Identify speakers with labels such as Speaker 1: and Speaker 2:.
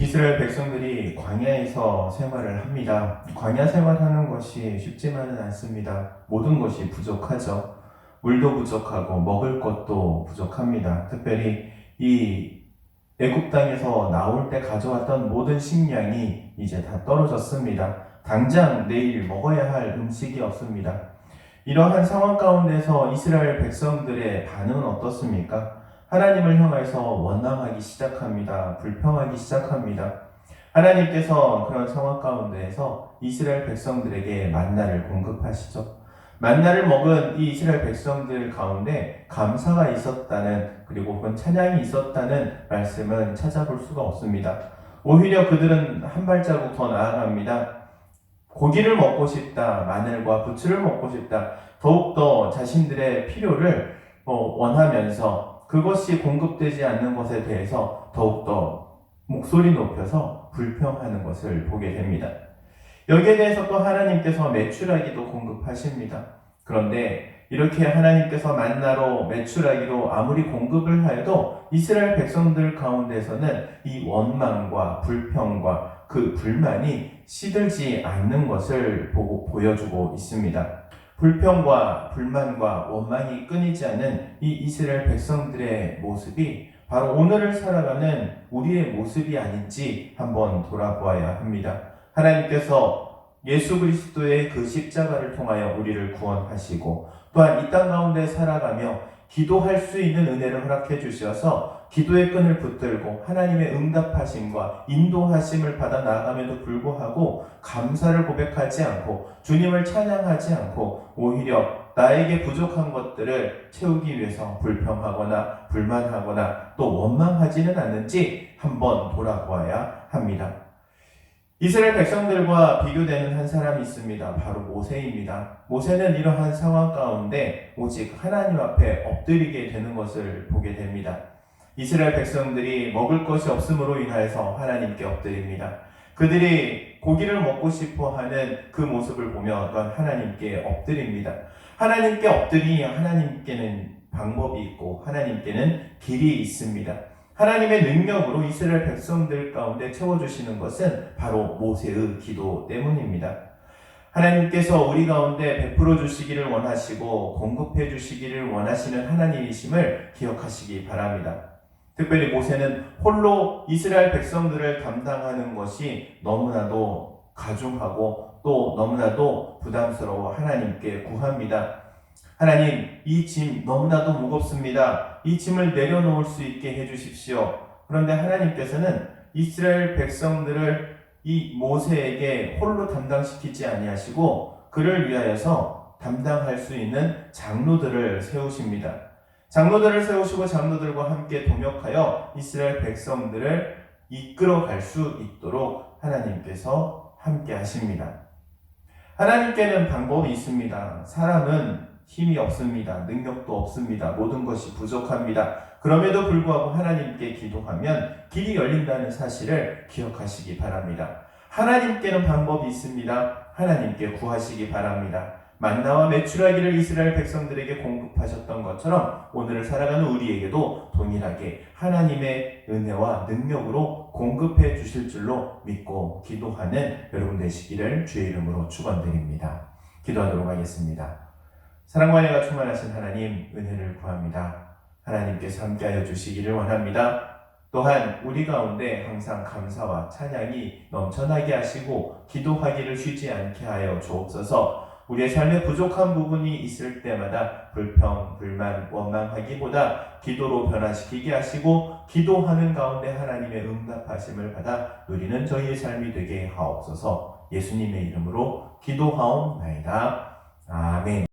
Speaker 1: 이스라엘 백성들이 광야에서 생활을 합니다. 광야 생활하는 것이 쉽지만은 않습니다. 모든 것이 부족하죠. 물도 부족하고 먹을 것도 부족합니다. 특별히 이 애굽 땅에서 나올 때 가져왔던 모든 식량이 이제 다 떨어졌습니다. 당장 내일 먹어야 할 음식이 없습니다. 이러한 상황 가운데서 이스라엘 백성들의 반응은 어떻습니까? 하나님을 향해서 원망하기 시작합니다. 불평하기 시작합니다. 하나님께서 그런 상황 가운데에서 이스라엘 백성들에게 만나를 공급하시죠. 만나를 먹은 이 이스라엘 백성들 가운데 감사가 있었다는, 그리고 혹은 찬양이 있었다는 말씀은 찾아볼 수가 없습니다. 오히려 그들은 한 발자국 더 나아갑니다. 고기를 먹고 싶다, 마늘과 부추를 먹고 싶다, 더욱더 자신들의 필요를 원하면서 그것이 공급되지 않는 것에 대해서 더욱더 목소리 높여서 불평하는 것을 보게 됩니다. 여기에 대해서 또 하나님께서 메추라기도 공급하십니다. 그런데 이렇게 하나님께서 만나로 메추라기로 아무리 공급을 하여도 이스라엘 백성들 가운데서는 이 원망과 불평과 그 불만이 시들지 않는 것을 보여주고 있습니다. 불평과 불만과 원망이 끊이지 않는 이 이스라엘 백성들의 모습이 바로 오늘을 살아가는 우리의 모습이 아닌지 한번 돌아보아야 합니다. 하나님께서 예수 그리스도의 그 십자가를 통하여 우리를 구원하시고 또한 이 땅 가운데 살아가며 기도할 수 있는 은혜를 허락해 주셔서 기도의 끈을 붙들고 하나님의 응답하심과 인도하심을 받아 나아감에도 불구하고 감사를 고백하지 않고 주님을 찬양하지 않고 오히려 나에게 부족한 것들을 채우기 위해서 불평하거나 불만하거나 또 원망하지는 않는지 한번 돌아보아야 합니다. 이스라엘 백성들과 비교되는 한 사람이 있습니다. 바로 모세입니다. 모세는 이러한 상황 가운데 오직 하나님 앞에 엎드리게 되는 것을 보게 됩니다. 이스라엘 백성들이 먹을 것이 없음으로 인하여서 하나님께 엎드립니다. 그들이 고기를 먹고 싶어 하는 그 모습을 보며 하나님께 엎드립니다. 하나님께 엎드리니 하나님께는 방법이 있고 하나님께는 길이 있습니다. 하나님의 능력으로 이스라엘 백성들 가운데 채워주시는 것은 바로 모세의 기도 때문입니다. 하나님께서 우리 가운데 베풀어 주시기를 원하시고 공급해 주시기를 원하시는 하나님이심을 기억하시기 바랍니다. 특별히 모세는 홀로 이스라엘 백성들을 담당하는 것이 너무나도 가중하고 또 너무나도 부담스러워 하나님께 구합니다. 하나님, 이 짐 너무나도 무겁습니다. 이 짐을 내려놓을 수 있게 해주십시오. 그런데 하나님께서는 이스라엘 백성들을 이 모세에게 홀로 담당시키지 아니하시고 그를 위하여서 담당할 수 있는 장로들을 세우십니다. 장로들을 세우시고 장로들과 함께 동역하여 이스라엘 백성들을 이끌어갈 수 있도록 하나님께서 함께 하십니다. 하나님께는 방법이 있습니다. 사람은 힘이 없습니다. 능력도 없습니다. 모든 것이 부족합니다. 그럼에도 불구하고 하나님께 기도하면 길이 열린다는 사실을 기억하시기 바랍니다. 하나님께는 방법이 있습니다. 하나님께 구하시기 바랍니다. 만나와 메추라기를 이스라엘 백성들에게 공급하셨던 것처럼 오늘을 살아가는 우리에게도 동일하게 하나님의 은혜와 능력으로 공급해 주실 줄로 믿고 기도하는 여러분 되시기를 주의 이름으로 축원드립니다. 기도하도록 하겠습니다. 사랑과 은혜가 충만하신 하나님, 은혜를 구합니다. 하나님께서 함께하여 주시기를 원합니다. 또한 우리 가운데 항상 감사와 찬양이 넘쳐나게 하시고 기도하기를 쉬지 않게 하여 주옵소서. 우리의 삶에 부족한 부분이 있을 때마다 불평, 불만, 원망하기보다 기도로 변화시키게 하시고 기도하는 가운데 하나님의 응답하심을 받아 누리는 저희의 삶이 되게 하옵소서. 예수님의 이름으로 기도하옵나이다. 아멘.